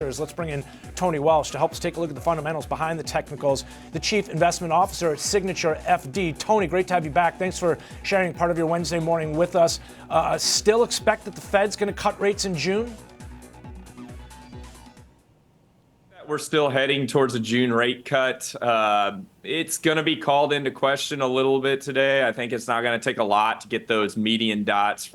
Let's bring in Tony Welch to help us take a look at the fundamentals behind the technicals, the Chief Investment Officer at Signature FD. Tony, great to have you back. Thanks for sharing part of your Wednesday morning with us. Still expect that the Fed's going to cut rates in June? We're still heading towards a June rate cut. It's going to be called into question a little bit today. I think it's not going to take a lot to get those median dots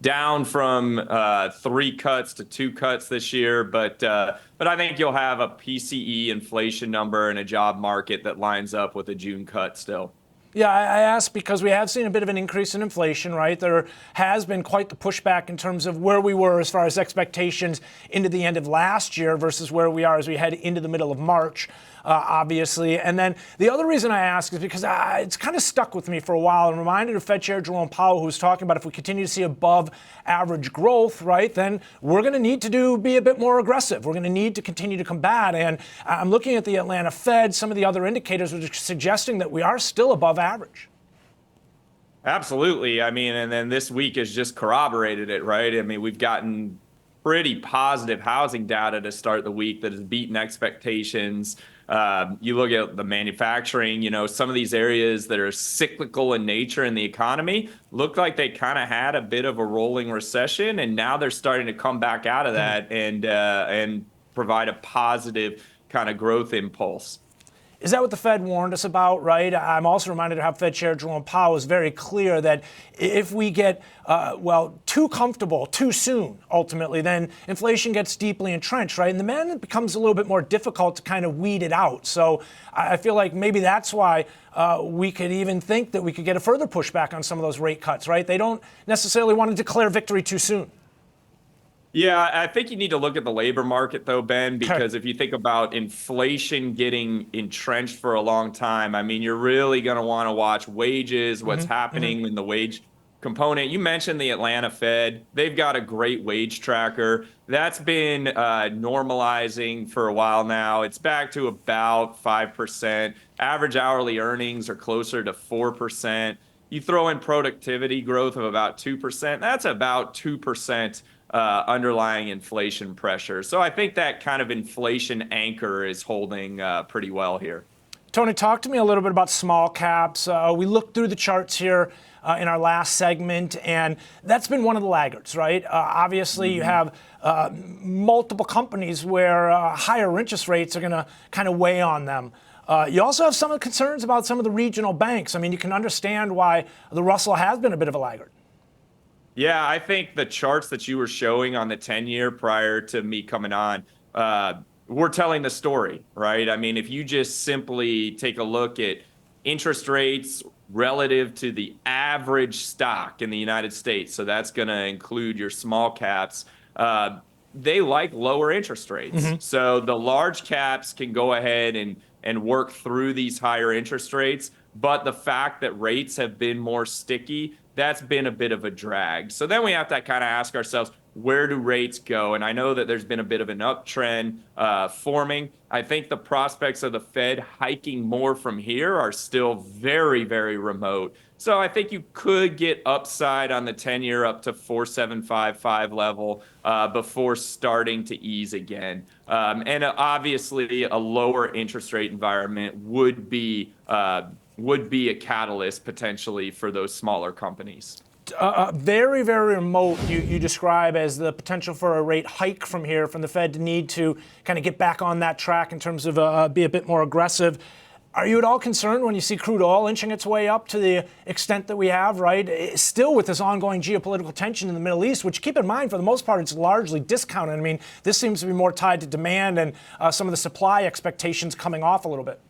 down from 3 cuts to 2 cuts this year. But I think you'll have a PCE inflation number and a job market that lines up with a June cut still. Yeah, I asked because we have seen a bit of an increase in inflation, right? There has been quite the pushback in terms of where we were as far as expectations into the end of last year versus where we are as we head into the middle of March, obviously. And then the other reason I ask is because it's kind of stuck with me for a while. I'm reminded of Fed Chair Jerome Powell, who was talking about if we continue to see above average growth, right, then we're going to need to be a bit more aggressive. We're going to need to continue to combat. And I'm looking at the Atlanta Fed, some of the other indicators are suggesting that we are still above average. Absolutely. I mean, and then this week has just corroborated it, right? I mean, we've gotten pretty positive housing data to start the week that has beaten expectations. You look at the manufacturing, some of these areas that are cyclical in nature in the economy look like they kind of had a bit of a rolling recession, and now they're starting to come back out of that and provide a positive kind of growth impulse. Is that what the Fed warned us about, right? I'm also reminded of how Fed Chair Jerome Powell was very clear that if we get, too comfortable too soon, ultimately, then inflation gets deeply entrenched, right? And then it becomes a little bit more difficult to kind of weed it out. So I feel like maybe that's why we could even think that we could get a further pushback on some of those rate cuts, right? They don't necessarily want to declare victory too soon. Yeah, I think you need to look at the labor market, though, Ben, because if you think about inflation getting entrenched for a long time, I mean, you're really going to want to watch wages, what's happening in the wage component. You mentioned the Atlanta Fed. They've got a great wage tracker. That's been normalizing for a while now. It's back to about 5%. Average hourly earnings are closer to 4%. You throw in productivity growth of about 2%. That's about 2%. Underlying inflation pressure. So I think that kind of inflation anchor is holding pretty well here. Tony, talk to me a little bit about small caps. We looked through the charts here in our last segment, and that's been one of the laggards, right? Obviously, you have multiple companies where higher interest rates are going to kind of weigh on them. You also have some of the concerns about some of the regional banks. I mean, you can understand why the Russell has been a bit of a laggard. Yeah, I think the charts that you were showing on the 10-year prior to me coming on, we're telling the story, right? I mean, if you just simply take a look at interest rates relative to the average stock in the United States, so that's going to include your small caps, they like lower interest rates. So the large caps can go ahead and work through these higher interest rates, but the fact that rates have been more sticky, that's been a bit of a drag. So then we have to kind of ask ourselves, where do rates go? And I know that there's been a bit of an uptrend forming. I think the prospects of the Fed hiking more from here are still very, very remote. So I think you could get upside on the 10-year up to 4.755 level before starting to ease again. And obviously, a lower interest rate environment would be a catalyst potentially for those smaller companies. Very, very remote, you describe as the potential for a rate hike from here, from the Fed to need to kind of get back on that track in terms of be a bit more aggressive. Are you at all concerned when you see crude oil inching its way up to the extent that we have, right? Still with this ongoing geopolitical tension in the Middle East, which, keep in mind, for the most part, it's largely discounted. I mean, this seems to be more tied to demand and some of the supply expectations coming off a little bit.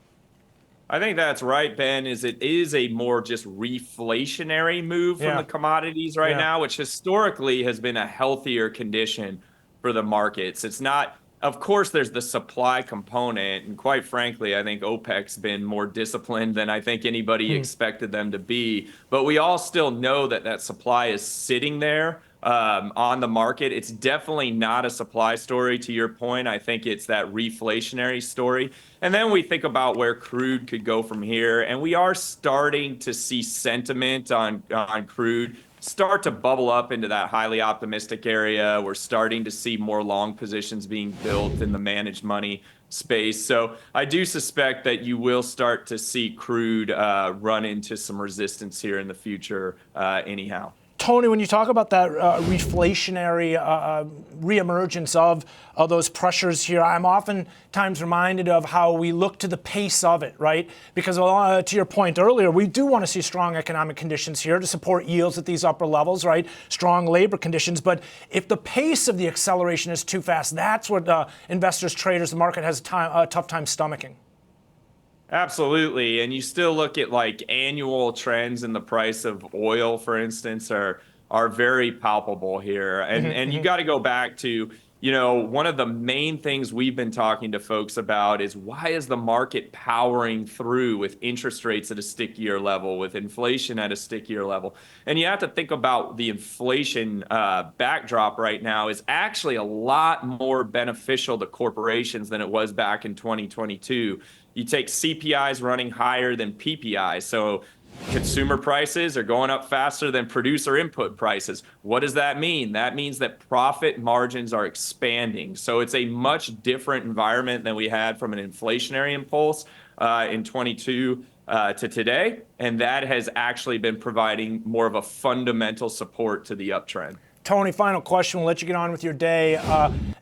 I think that's right, Ben, it is a more just reflationary move from the commodities right now, which historically has been a healthier condition for the markets. It's not, of course, there's the supply component, and quite frankly, I think OPEC's been more disciplined than I think anybody expected them to be. But we all still know that supply is sitting there on the market. It's definitely not a supply story, to your point. I think it's that reflationary story. And then we think about where crude could go from here, and we are starting to see sentiment on crude start to bubble up into that highly optimistic area. We're starting to see more long positions being built in the managed money space. So I do suspect that you will start to see crude run into some resistance here in the future anyhow. Tony, when you talk about that reflationary reemergence of those pressures here, I'm oftentimes reminded of how we look to the pace of it, right? Because to your point earlier, we do want to see strong economic conditions here to support yields at these upper levels, right? Strong labor conditions. But if the pace of the acceleration is too fast, that's what investors, traders, the market has a tough time stomaching. Absolutely. And you still look at like annual trends in the price of oil, for instance, are very palpable here. And you got to go back to, one of the main things we've been talking to folks about is why is the market powering through with interest rates at a stickier level, with inflation at a stickier level? And you have to think about the inflation backdrop right now is actually a lot more beneficial to corporations than it was back in 2022. You take CPIs running higher than PPIs. So consumer prices are going up faster than producer input prices. What does that mean? That means that profit margins are expanding. So it's a much different environment than we had from an inflationary impulse in 22 to today. And that has actually been providing more of a fundamental support to the uptrend. Tony, final question. We'll let you get on with your day.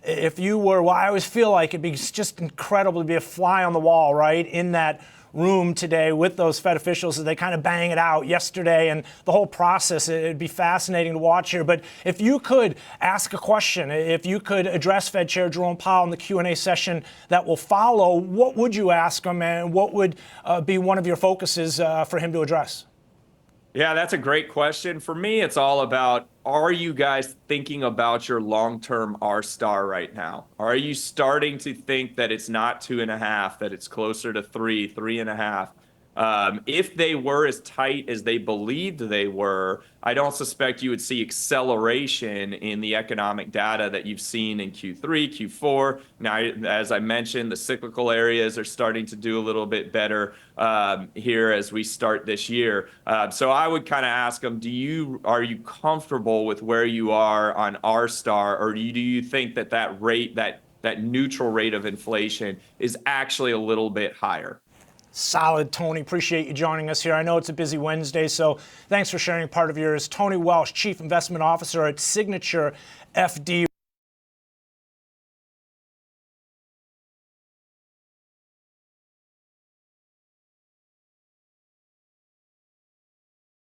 If you were, I always feel like it'd be just incredible to be a fly on the wall, right, in that room today with those Fed officials as they kind of bang it out yesterday and the whole process. It'd be fascinating to watch here. But if you could ask a question, if you could address Fed Chair Jerome Powell in the Q&A session that will follow, what would you ask him and what would be one of your focuses for him to address? Yeah, that's a great question. For me, it's all about, are you guys thinking about your long-term R-star right now? Are you starting to think that it's not 2.5, that it's closer to 3.5? If they were as tight as they believed they were, I don't suspect you would see acceleration in the economic data that you've seen in Q3, Q4. Now, as I mentioned, the cyclical areas are starting to do a little bit better here as we start this year. So I would kind of ask them, are you comfortable with where you are on R-star, or do you think that rate, that neutral rate of inflation is actually a little bit higher? Solid, Tony. Appreciate you joining us here. I know it's a busy Wednesday, so thanks for sharing part of yours. Tony Welch, Chief Investment Officer at Signature FD.